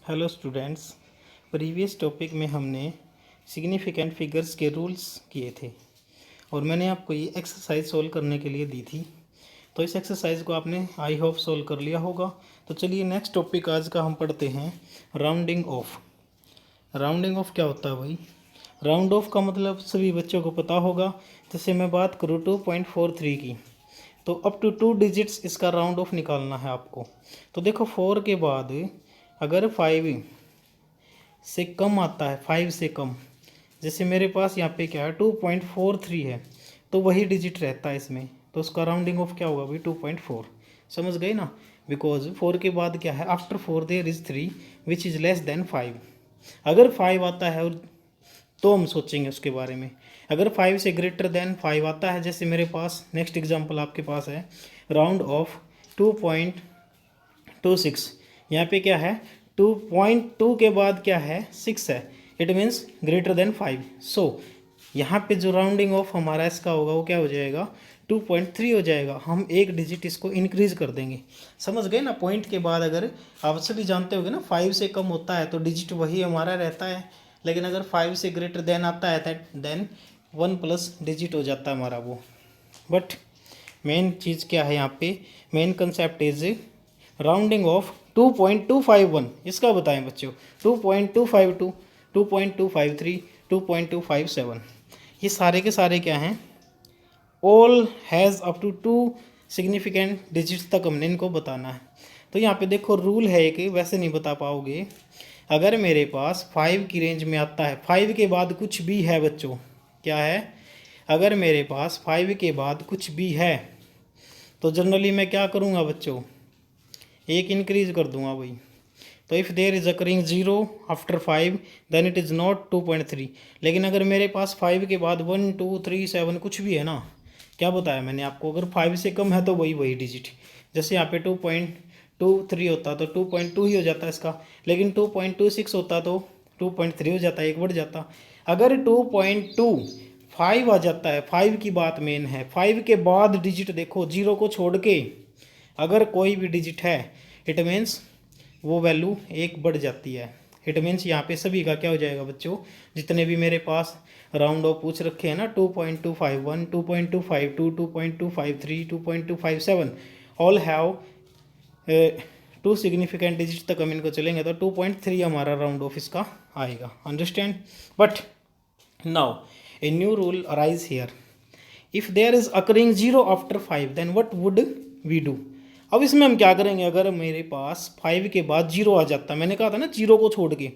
Hello students. Previous topic में हमने significant figures के रूल्स किए थे और मैंने आपको ये एक्सरसाइज सोल्व करने के लिए दी थी। तो इस एक्सरसाइज को आपने आई होप सोल्व कर लिया होगा। तो चलिए नेक्स्ट टॉपिक आज का हम पढ़ते हैं राउंडिंग ऑफ। राउंडिंग ऑफ क्या होता है भाई? राउंड ऑफ का मतलब सभी बच्चों को पता होगा। जैसे मैं बात करूँ 2.43 की, तो अप टू 2 डिजिट्स इसका राउंड ऑफ निकालना है आपको। तो देखो 4 के बाद अगर 5 से कम आता है, 5 से कम, जैसे मेरे पास यहाँ पे क्या है 2.43 है, तो वही डिजिट रहता है इसमें, तो उसका राउंडिंग ऑफ क्या होगा भाई 2.4। समझ गए ना? बिकॉज 4 के बाद क्या है, after 4 there is 3 which is less than 5। अगर 5 आता है और तो हम सोचेंगे उसके बारे में। अगर 5 से ग्रेटर देन 5 आता है, जैसे मेरे पास नेक्स्ट एग्जांपल आपके पास है राउंड ऑफ 2.26। यहाँ पे क्या है 2.2 के बाद क्या है 6 है, इट मीन्स ग्रेटर देन 5। सो यहाँ पे जो राउंडिंग ऑफ हमारा इसका होगा वो क्या हो जाएगा 2.3 हो जाएगा। हम एक डिजिट इसको इंक्रीज कर देंगे। समझ गए ना? पॉइंट के बाद अगर आप सभी जानते होगे ना 5 से कम होता है तो डिजिट वही हमारा रहता है, लेकिन अगर 5 से ग्रेटर देन आता है देन 1 प्लस डिजिट हो जाता है हमारा वो। बट मेन चीज़ क्या है यहाँ पे, main concept is rounding off 2.251। इसका बताएं बच्चों 2.252, 2.253, 2.257, ये सारे के सारे क्या हैं, all has up to 2 significant digits तक हमने इनको बताना है। तो यहाँ पे देखो रूल है कि वैसे नहीं बता पाओगे। अगर मेरे पास 5 की रेंज में आता है, 5 के बाद कुछ भी है बच्चों, क्या है, अगर मेरे पास 5 के बाद कुछ भी है तो जनरली मैं क्या करूँगा बच्चों, एक इंक्रीज कर दूंगा भाई। तो if there is occurring 0 after 5 then it is not 2.3। लेकिन अगर मेरे पास 5 के बाद 1 2 3 7 कुछ भी है ना, क्या बताया मैंने आपको, अगर 5 से कम है तो वही वही डिजिट। जैसे यहाँ पे 2.23 होता तो 2.2 ही हो जाता इसका, लेकिन 2.26 होता तो 2.3 हो जाता, एक बढ़ जाता। अगर 2.25 आ जाता है, 5 की बात मेन है, 5 के बाद डिजिट देखो 0 को छोड़ के अगर कोई भी डिजिट है, इट मीन्स वो वैल्यू एक बढ़ जाती है। इट मीन्स यहाँ पे सभी का क्या हो जाएगा बच्चों, जितने भी मेरे पास राउंड ऑफ पूछ रखे हैं ना 2.251, 2.252, 2.253, 2.257, ऑल हैव 2 सिग्निफिकेंट डिजिट तक हम इनको चलेंगे तो 2.3 हमारा राउंड ऑफ इसका आएगा। Understand? But now a new rule arise here, if there is occurring 0 after 5 then what would we do. अब इसमें हम क्या करेंगे, अगर मेरे पास 5 के बाद 0 आ जाता, मैंने कहा था ना 0 को छोड़ के,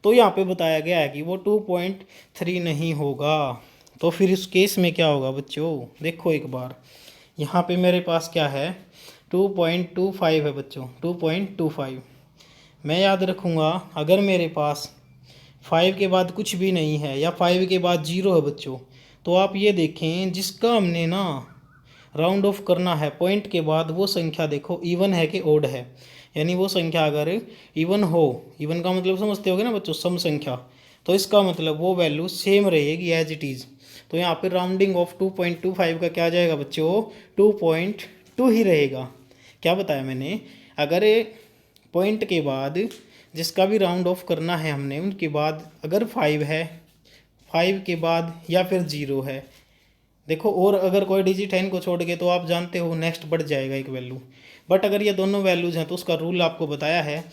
तो यहाँ पे बताया गया है कि वो 2.3 नहीं होगा। तो फिर इस केस में क्या होगा बच्चों, देखो एक बार यहाँ पे मेरे पास क्या है 2.25 है बच्चों, 2.25। मैं याद रखूँगा अगर मेरे पास 5 के बाद कुछ भी नहीं है या 5 के बाद 0 है बच्चों, तो आप ये देखें जिसका हमने ना राउंड ऑफ करना है पॉइंट के बाद, वो संख्या देखो इवन है कि ओड है। यानी वो संख्या अगर इवन हो, इवन का मतलब समझते होगे ना बच्चों, सम संख्या, तो इसका मतलब वो वैल्यू सेम रहेगी एज इट इज़। तो यहाँ पर राउंडिंग ऑफ 2.25 का क्या आ जाएगा बच्चों, 2.2 ही रहेगा। क्या बताया मैंने, अगर पॉइंट के बाद जिसका भी राउंड ऑफ करना है हमने, उनके बाद अगर 5 है, 5 के बाद या फिर 0 है, देखो, और अगर कोई डिजिट है इनको छोड़ के तो आप जानते हो नेक्स्ट बढ़ जाएगा एक वैल्यू। बट अगर ये दोनों वैल्यूज़ हैं तो उसका रूल आपको बताया है।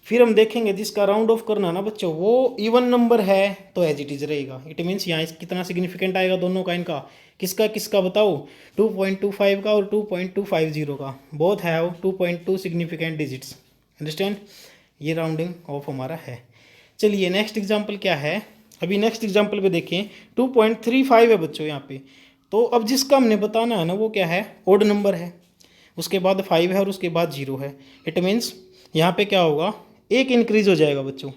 फिर हम देखेंगे जिसका राउंड ऑफ करना ना बच्चों वो इवन नंबर है तो एज इट इज़ रहेगा। इट मीन्स यहाँ कितना सिग्निफिकेंट आएगा दोनों का, इनका किसका किसका बताओ, 2.25 का और 2.250 का, both have 2.2 significant digits. Understand? ये राउंडिंग ऑफ हमारा है। चलिए नेक्स्ट एग्जाम्पल क्या है, अभी नेक्स्ट एग्जाम्पल पे देखें 2.35 है बच्चों यहाँ पे। तो अब जिसका हमने बताना है ना वो क्या है, ओड नंबर है, उसके बाद 5 है और उसके बाद 0 है। इट मीन्स यहाँ पे क्या होगा, एक इंक्रीज हो जाएगा बच्चों।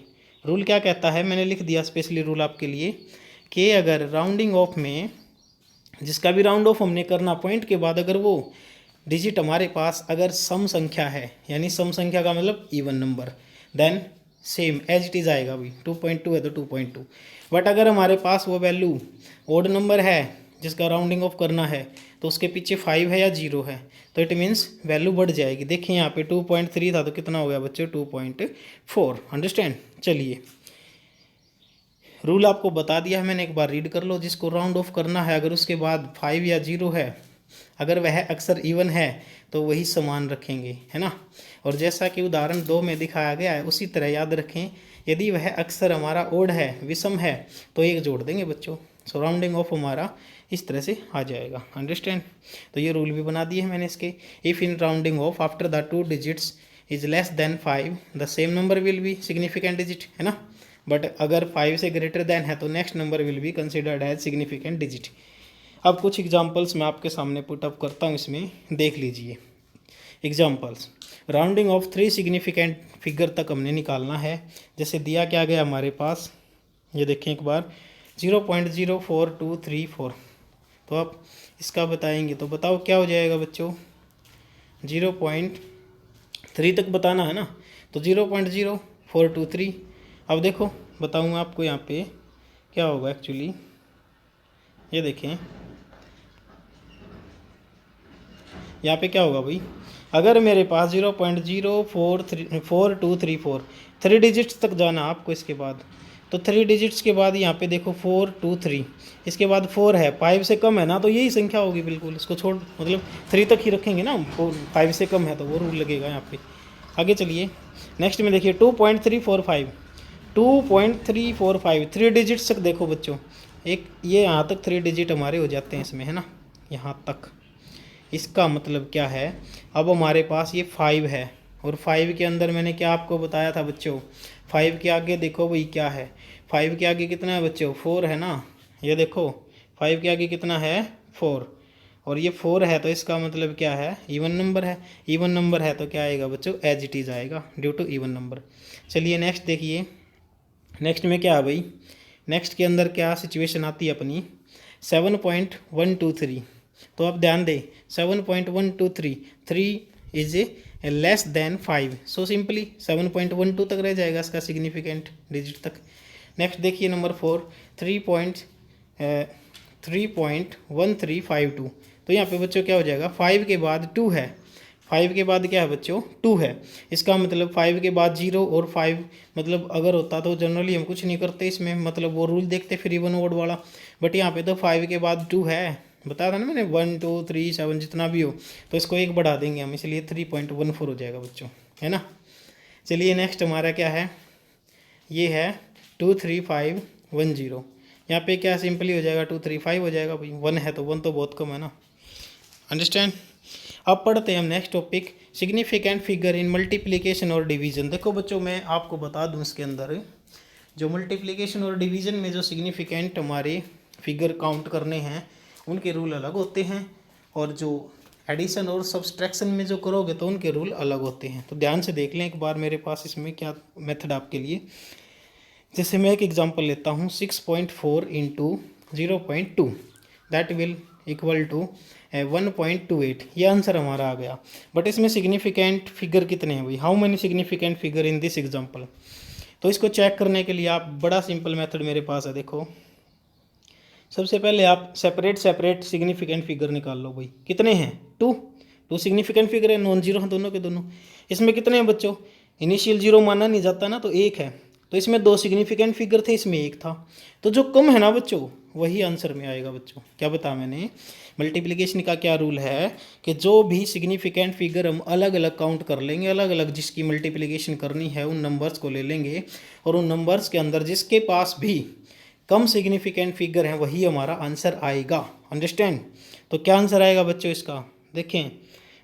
रूल क्या कहता है, मैंने लिख दिया स्पेशली रूल आपके लिए, कि अगर राउंडिंग ऑफ में जिसका भी राउंड ऑफ हमने करना पॉइंट के बाद, अगर वो डिजिट हमारे पास अगर सम संख्या है, यानी सम संख्या का मतलब even number, then same as it is आएगा भाई, 2.2 है तो 2.2। बट अगर हमारे पास वो वैल्यू ओड नंबर है जिसका राउंडिंग ऑफ करना है, तो उसके पीछे 5 है या 0 है, तो इट मीन्स वैल्यू बढ़ जाएगी। देखिए यहाँ पे 2.3 था तो कितना हो गया बच्चों 2.4। अंडरस्टैंड। चलिए रूल आपको बता दिया है मैंने, एक बार रीड कर लो। जिसको राउंड ऑफ करना है, अगर उसके बाद 5 या 0 है, अगर वह अक्सर इवन है तो वही समान रखेंगे, है ना। और जैसा कि उदाहरण 2 में दिखाया गया है उसी तरह याद रखें, यदि वह अक्सर हमारा ओड है, विषम है, तो एक जोड़ देंगे बच्चों। सो राउंडिंग ऑफ हमारा इस तरह से आ जाएगा। अंडरस्टैंड। तो ये रूल भी बना दिए हैं मैंने इसके। If in rounding off after the 2 digits is less than 5 the same number will be significant digit, है ना। बट अगर 5 से ग्रेटर देन है तो next number will be considered as significant digit. अब कुछ एग्जांपल्स मैं आपके सामने पुट अप करता हूँ, इसमें देख लीजिए। Examples, rounding off 3 significant figure तक हमने निकालना है। जैसे दिया क्या गया हमारे पास, ये देखें एक बार 0.04234। तो आप इसका बताएंगे तो बताओ क्या हो जाएगा बच्चों, 0.3 तक बताना है ना, तो 0.0423। अब देखो बताऊँ आपको यहाँ पे क्या होगा एक्चुअली, ये देखें यहाँ पे क्या होगा भाई, अगर मेरे पास 0.04234 3 डिजिट्स तक जाना आपको, इसके बाद तो 3 डिजिट्स के बाद यहाँ पे देखो 423, इसके बाद 4 है, 5 से कम है ना, तो यही संख्या होगी बिल्कुल। इसको छोड़ मतलब 3 तक ही रखेंगे ना, 5 से कम है तो वो रूल लगेगा यहाँ पे। आगे चलिए नेक्स्ट में देखिए 2.345 3 डिजिट्स तक देखो बच्चों, एक ये यहाँ तक 3 डिजिट हमारे हो जाते हैं इसमें, है ना, यहाँ तक। इसका मतलब क्या है, अब हमारे पास ये 5 है और 5 के अंदर मैंने क्या आपको बताया था बच्चों, 5 के आगे देखो भाई क्या है, 5 के आगे कितना है बच्चों, 4 है ना। ये देखो 5 के आगे कितना है, 4, और ये 4 है तो इसका मतलब क्या है, इवन नंबर है। इवन नंबर है तो क्या आएगा बच्चों, एज इट इज़ आएगा ड्यू टू इवन नंबर। चलिए नेक्स्ट देखिए, नेक्स्ट में क्या है भाई, नेक्स्ट के अंदर क्या सिचुएशन आती है अपनी, 7.123। तो आप ध्यान दें 7.123, 3 is less than 5, so simply 7.12 तक रह जाएगा इसका सिग्निफिकेंट डिजिट तक। नेक्स्ट देखिए नंबर 4, 3.1352। तो यहाँ पे बच्चों क्या हो जाएगा, 5 के बाद 2 है, 5 के बाद क्या है बच्चों, 2 है। इसका मतलब 5 के बाद 0 और 5 मतलब अगर होता तो जनरली हम कुछ नहीं करते इसमें, मतलब वो रूल देखते फिर इवन ओड वाला। बट यहाँ पे तो 5 के बाद 2 है, बताया था ना मैंने, 1 2 3 7 जितना भी हो, तो इसको एक बढ़ा देंगे हम, इसलिए 3.14 हो जाएगा बच्चों, है ना। चलिए नेक्स्ट हमारा क्या है, ये है 23510। यहाँ पे क्या सिंपली हो जाएगा 235 हो जाएगा भाई, 1 है तो 1 तो बहुत कम है ना। अंडरस्टैंड। अब पढ़ते हैं हम नेक्स्ट टॉपिक, सिग्निफिकेंट फिगर इन मल्टीप्लिकेशन और डिवीजन। देखो बच्चों मैं आपको बता दूं, इसके अंदर जो मल्टीप्लिकेशन और डिवीजन में जो सिग्निफिकेंट हमारे फिगर काउंट करने हैं उनके रूल अलग होते हैं, और जो एडिशन और सब्सट्रैक्शन में जो करोगे तो उनके रूल अलग होते हैं। तो ध्यान से देख लें एक बार मेरे पास इसमें क्या मेथड आपके लिए। जैसे मैं एक एग्जांपल लेता हूँ, 6.4 into 0.2 that will equal to 1.28, ये आंसर हमारा आ गया। बट इसमें सिग्निफिकेंट फिगर कितने हैं भाई, how many significant figure in this example. तो इसको चेक करने के लिए आप बड़ा सिंपल मेथड मेरे पास है। देखो सबसे पहले आप सेपरेट सिग्निफिकेंट फिगर निकाल लो भाई, कितने हैं, 2 सिग्निफिकेंट फिगर है, नॉन जीरो हैं दोनों के दोनों। इसमें कितने हैं बच्चों, इनिशियल जीरो माना नहीं जाता ना, तो 1 है। तो इसमें 2 सिग्निफिकेंट फिगर थे, इसमें 1 था, तो जो कम है ना बच्चों वही आंसर में आएगा बच्चों। क्या बताया मैंने, मल्टीप्लिकेशन का क्या रूल है कि जो भी सिग्निफिकेंट फिगर हम अलग अलग काउंट कर लेंगे, अलग अलग जिसकी मल्टीप्लिकेशन करनी है उन नंबर्स को ले लेंगे, और उन नंबर्स के अंदर जिसके पास भी कम सिग्निफिकेंट फिगर है वही हमारा आंसर आएगा। अंडरस्टैंड। तो क्या आंसर आएगा बच्चों इसका, देखें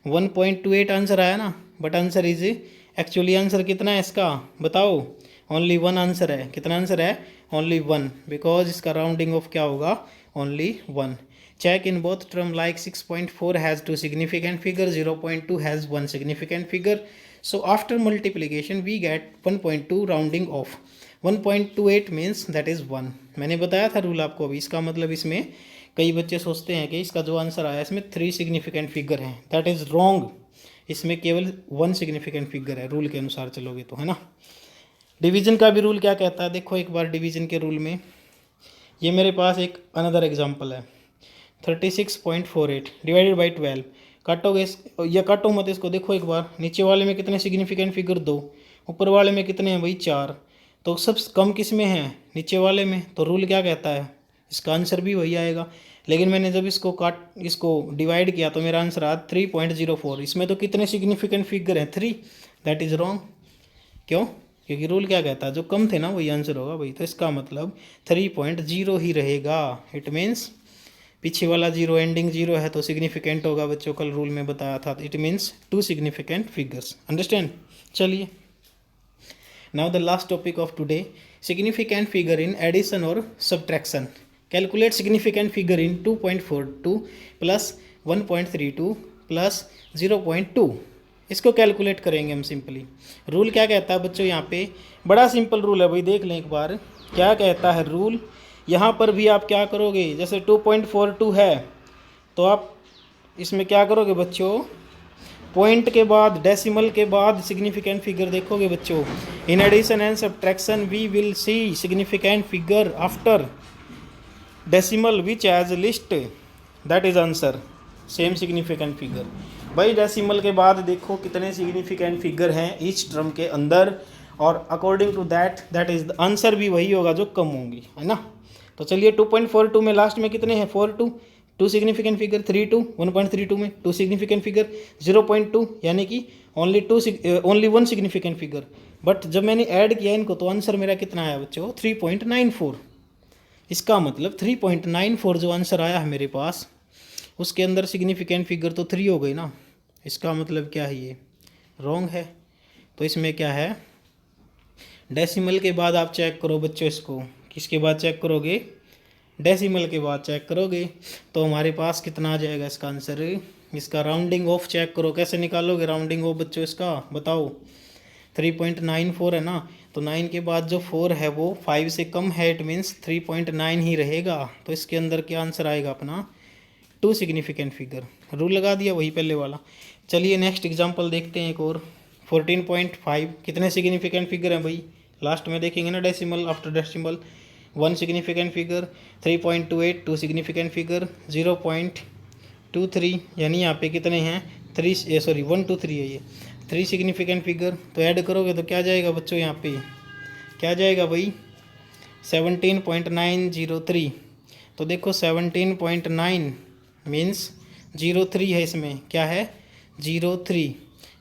1.28 आंसर आया ना, but answer is actually answer कितना है इसका बताओ, ओनली 1 आंसर है। कितना आंसर है, ओनली 1, बिकॉज इसका राउंडिंग ऑफ क्या होगा, only 1। Check in both term like 6.4 has 2 significant figure, 0.2 has 1 significant figure, so after multiplication we get 1.2 rounding off 1.28 means that is 1। मैंने बताया था रूल आपको अभी। इसका मतलब इसमें कई बच्चे सोचते हैं कि इसका जो आंसर आया इसमें 3 सिग्निफिकेंट फिगर हैं, दैट इज़ रॉन्ग। इसमें केवल 1 सिग्निफिकेंट फिगर है रूल के अनुसार चलोगे तो, है ना। डिवीजन का भी रूल क्या कहता है, देखो एक बार डिवीजन के रूल में, ये मेरे पास एक अनदर एग्जांपल है 36.48 डिवाइडेड बाई 12। काटोगे या काटो मत इसको, देखो एक बार नीचे वाले में कितने सिग्निफिकेंट फिगर 2, ऊपर वाले में कितने हैं भाई 4, तो सब कम किस में है, नीचे वाले में। तो रूल क्या कहता है, इसका आंसर भी वही आएगा। लेकिन मैंने जब इसको डिवाइड किया तो मेरा आंसर आया 3.04। इसमें तो कितने सिग्निफिकेंट फिगर हैं 3, दैट इज़ रॉन्ग। क्यों, क्योंकि रूल क्या कहता है जो कम थे ना वही आंसर होगा भाई। तो इसका मतलब 3.0 ही रहेगा। इट मीन्स पीछे वाला जीरो एंडिंग जीरो है तो सिग्निफिकेंट होगा बच्चों, कल रूल में बताया था। It means 2 significant figures. Understand. चलिए now the last topic of today, significant figure in addition और subtraction. Calculate significant figure in 2.42 plus 1.32 plus 0.2। इसको कैलकुलेट करेंगे हम सिंपली। रूल क्या कहता है बच्चों, यहाँ पे बड़ा सिंपल रूल है भाई, देख लें एक बार क्या कहता है रूल। यहाँ पर भी आप क्या करोगे, जैसे 2.42 है तो आप इसमें क्या करोगे बच्चों, पॉइंट के बाद डेसिमल के बाद सिग्निफिकेंट फिगर देखोगे बच्चों। In addition and subtraction we will see significant figure after decimal which as least, that is answer. Same significant figure भाई, डेसिमल के बाद देखो कितने सिग्निफिकेंट फिगर हैं ईच टर्म के अंदर, और according to that is the answer भी वही होगा जो कम होंगी, है ना। तो चलिए 2.42 में लास्ट में कितने हैं 42, 2 सिग्निफिकेंट फिगर, 32 1.32 में 2 सिग्निफिकेंट फिगर, 0.2 यानी कि ओनली 1 सिग्निफिकेंट फिगर। बट जब मैंने ऐड किया इनको तो आंसर मेरा कितना आया बच्चों 3.94। इसका मतलब 3.94 जो आंसर आया है मेरे पास, उसके अंदर सिग्निफिकेंट फिगर तो 3 हो गई ना। इसका मतलब क्या है, ये रॉन्ग है। तो इसमें क्या है, डेसिमल के बाद आप चेक करो बच्चों, इसको किसके बाद चेक करोगे, डेसिमल के बाद चेक करोगे तो हमारे पास कितना आ जाएगा इसका आंसर। इसका राउंडिंग ऑफ चेक करो, कैसे निकालोगे राउंडिंग ऑफ बच्चों इसका बताओ। 3.94 है ना, तो 9 के बाद जो 4 है वो 5 से कम है, इट मीन्स 3.9 ही रहेगा। तो इसके अंदर क्या आंसर आएगा अपना 2 सिग्निफिकेंट फिगर। रूल लगा दिया वही पहले वाला। चलिए नेक्स्ट एग्जांपल देखते हैं एक और। 14.5 कितने सिग्निफिकेंट फिगर हैं भाई, लास्ट में देखेंगे ना decimal after decimal. 1 significant figure, 3.28 2 significant figure, 0.23 यानी यहाँ पे कितने हैं 1 2 3 है ये 3 सिग्निफिकेंट फिगर। तो ऐड करोगे तो क्या जाएगा बच्चों, यहाँ पे क्या जाएगा भाई 17.903। तो देखो 17.9 मीन्स 03 है, इसमें क्या है 03।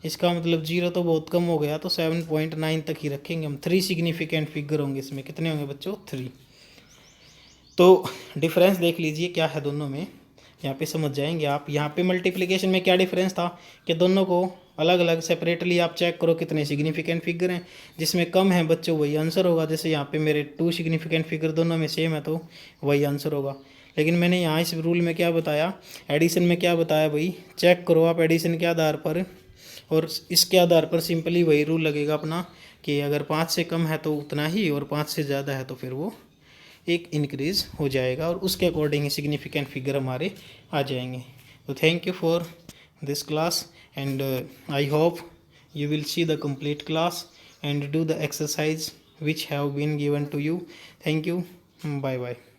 इसका मतलब 0 तो बहुत कम हो गया, तो 7.9 तक ही रखेंगे हम। 3 सिग्निफिकेंट फिगर होंगे इसमें, कितने होंगे बच्चों 3। तो डिफरेंस देख लीजिए क्या है दोनों में, यहाँ पे समझ जाएंगे आप। यहाँ पे मल्टीप्लिकेशन में क्या डिफरेंस था कि दोनों को अलग अलग सेपरेटली आप चेक करो कितने सिग्निफिकेंट फिगर हैं, जिसमें कम है बच्चों वही आंसर होगा। जैसे यहाँ पे मेरे 2 सिग्निफिकेंट फिगर दोनों में सेम है तो वही आंसर होगा। लेकिन मैंने यहाँ इस रूल में क्या बताया, एडिशन में क्या बताया भाई, चेक करो आप एडिशन के आधार पर, और इसके आधार पर सिंपली वही रूल लगेगा अपना कि अगर 5 से कम है तो उतना ही, और 5 से ज़्यादा है तो फिर वो एक इंक्रीज़ हो जाएगा, और उसके अकॉर्डिंग ही सिग्निफिकेंट फिगर हमारे आ जाएंगे। तो thank you for this class and I hope you will see the complete class and do the exercise which have been given to you. Thank you. Bye bye.